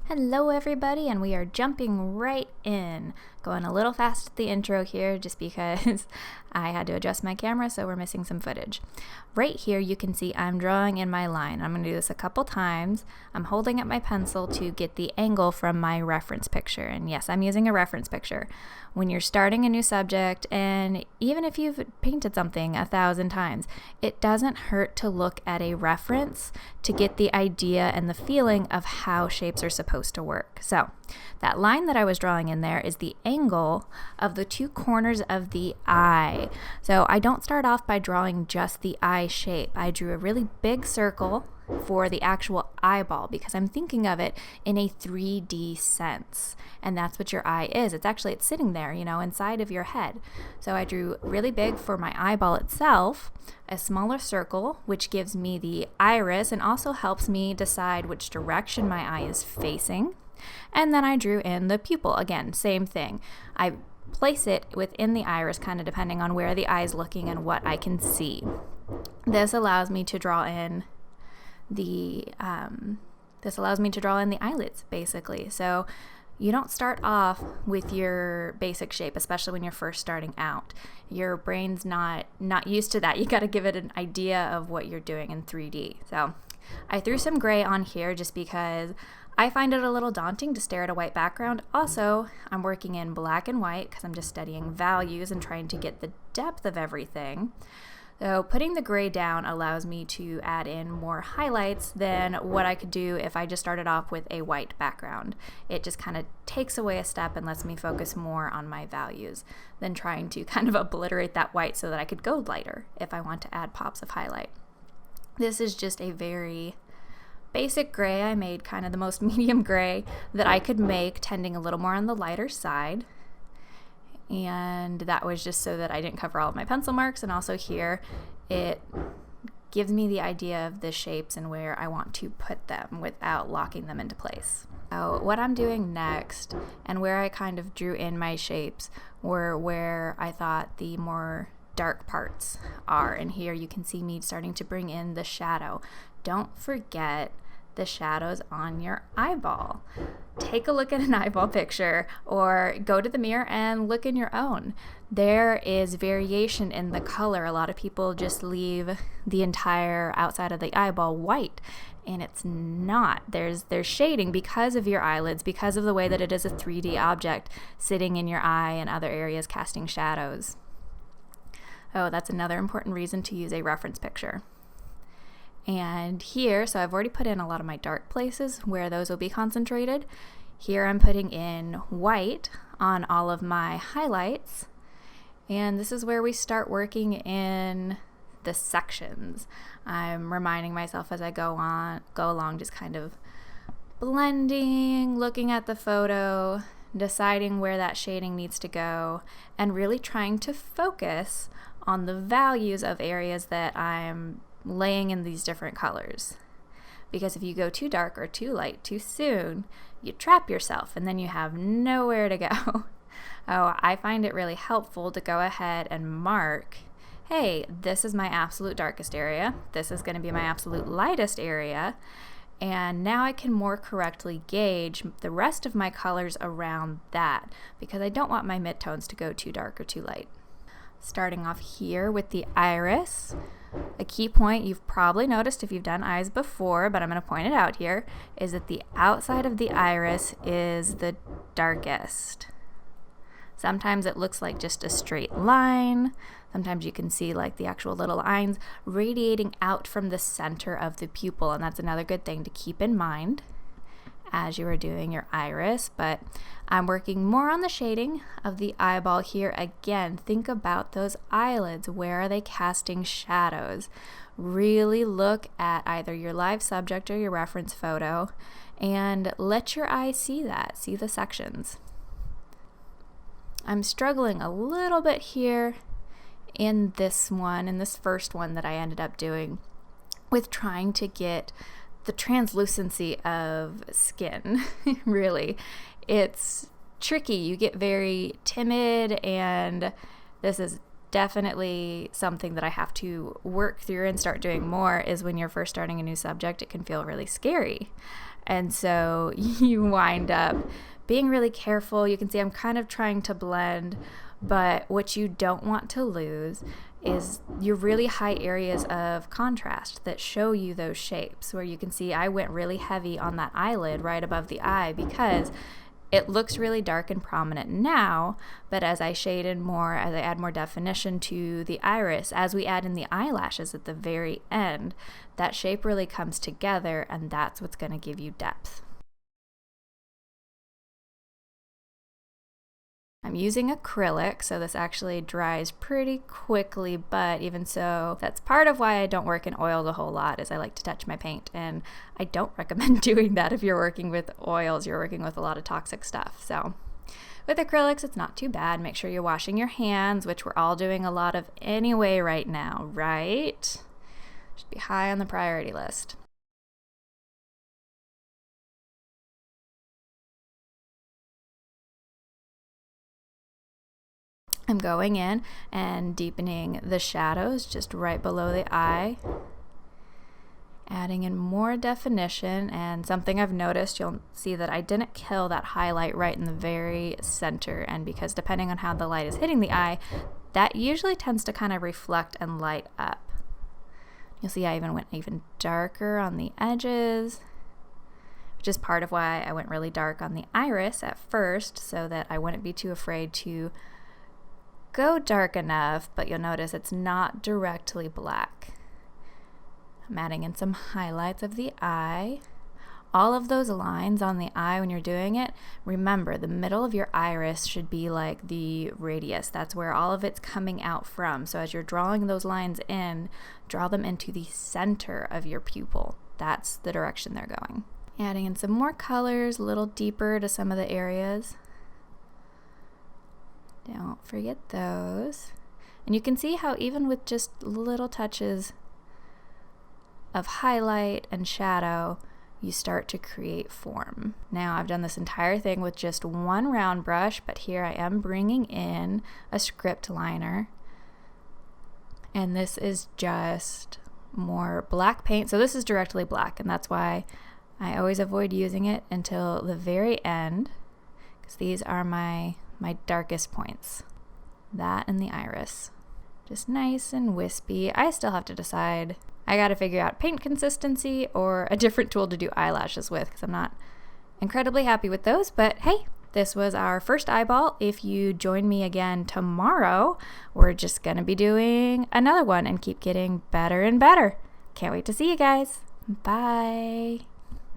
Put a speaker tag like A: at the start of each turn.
A: Hello everybody, and we are jumping right in. Going a little fast at the intro here just because I had to adjust my camera, so we're missing some footage. Right here you can see I'm drawing in my line. I'm going to do this a couple times. I'm holding up my pencil to get the angle from my reference picture, and yes, I'm using a reference picture. When you're starting a new subject, and even if you've painted something 1,000 times, it doesn't hurt to look at a reference to get the idea and the feeling of how shapes are supposed to work. So that line that I was drawing in there is the angle of the two corners of the eye. So I don't start off by drawing just the eye shape. I drew a really big circle for the actual eyeball because I'm thinking of it in a 3D sense, and that's what your eye is. It's sitting there, inside of your head. So I drew really big for my eyeball itself, a smaller circle, which gives me the iris and also helps me decide which direction my eye is facing. And then I drew in the pupil. Again, same thing. I place it within the iris, kind of depending on where the eye is looking and what I can see. This allows me to draw in the eyelids, basically. So you don't start off with your basic shape, especially when you're first starting out. Your brain's not used to that. You got to give it an idea of what you're doing in 3D. So I threw some gray on here just because I find it a little daunting to stare at a white background. Also, I'm working in black and white because I'm just studying values and trying to get the depth of everything. So putting the gray down allows me to add in more highlights than what I could do if I just started off with a white background. It just kind of takes away a step and lets me focus more on my values than trying to kind of obliterate that white so that I could go lighter if I want to add pops of highlight. This is just a very basic gray. I made kind of the most medium gray that I could make, tending a little more on the lighter side. And that was just so that I didn't cover all of my pencil marks. And also here, it gives me the idea of the shapes and where I want to put them without locking them into place. So what I'm doing next, and where I kind of drew in my shapes, were where I thought the more dark parts are. And here you can see me starting to bring in the shadow. Don't forget the shadows on your eyeball. Take a look at an eyeball picture or go to the mirror and look in your own. There is variation in the color. A lot of people just leave the entire outside of the eyeball white, and it's not. There's shading because of your eyelids, because of the way that it is a 3D object sitting in your eye and other areas casting shadows. Oh, that's another important reason to use a reference picture. And here, so I've already put in a lot of my dark places where those will be concentrated. Here I'm putting in white on all of my highlights. And this is where we start working in the sections. I'm reminding myself as I go along, just kind of blending, looking at the photo, deciding where that shading needs to go, and really trying to focus on the values of areas that I'm laying in these different colors. Because if you go too dark or too light too soon, you trap yourself and then you have nowhere to go. I find it really helpful to go ahead and mark, hey, this is my absolute darkest area, this is going to be my absolute lightest area, and now I can more correctly gauge the rest of my colors around that, because I don't want my midtones to go too dark or too light. Starting off here with the iris. A key point you've probably noticed if you've done eyes before, but I'm going to point it out here, is that the outside of the iris is the darkest. Sometimes it looks like just a straight line. Sometimes you can see like the actual little lines radiating out from the center of the pupil, and that's another good thing to keep in mind as you are doing your iris. But I'm working more on the shading of the eyeball here. Again, think about those eyelids. Where are they casting shadows? Really look at either your live subject or your reference photo and let your eye see that, see the sections. I'm struggling a little bit here in this first one that I ended up doing with trying to get the translucency of skin. Really, it's tricky. You get very timid, and this is definitely something that I have to work through and start doing more is when you're first starting a new subject, it can feel really scary. And so you wind up being really careful. You can see I'm kind of trying to blend, but what you don't want to lose is your really high areas of contrast that show you those shapes, where you can see I went really heavy on that eyelid right above the eye because it looks really dark and prominent now, but as I shade in more, as I add more definition to the iris, as we add in the eyelashes at the very end, that shape really comes together, and that's what's going to give you depth. I'm using acrylic, so this actually dries pretty quickly, but even so, that's part of why I don't work in oils a whole lot, is I like to touch my paint, and I don't recommend doing that if you're working with oils. You're working with a lot of toxic stuff. So with acrylics, it's not too bad. Make sure you're washing your hands, which we're all doing a lot of anyway right now, right? Should be high on the priority list. I'm going in and deepening the shadows just right below the eye, adding in more definition. And something I've noticed, you'll see that I didn't kill that highlight right in the very center, and because depending on how the light is hitting the eye, that usually tends to kind of reflect and light up. You'll see I even went even darker on the edges, which is part of why I went really dark on the iris at first, so that I wouldn't be too afraid to go dark enough, but you'll notice it's not directly black. I'm adding in some highlights of the eye. All of those lines on the eye when you're doing it, remember the middle of your iris should be like the radius. That's where all of it's coming out from. So as you're drawing those lines in, draw them into the center of your pupil. That's the direction they're going. Adding in some more colors, a little deeper to some of the areas. Don't forget those. And you can see how even with just little touches of highlight and shadow, you start to create form. Now I've done this entire thing with just one round brush, but here I am bringing in a script liner. And this is just more black paint. So this is directly black, and that's why I always avoid using it until the very end, because these are my darkest points. That and the iris. Just nice and wispy. I still have to decide. I gotta figure out paint consistency or a different tool to do eyelashes with, because I'm not incredibly happy with those. But hey, this was our first eyeball. If you join me again tomorrow, we're just gonna be doing another one and keep getting better and better. Can't wait to see you guys. Bye.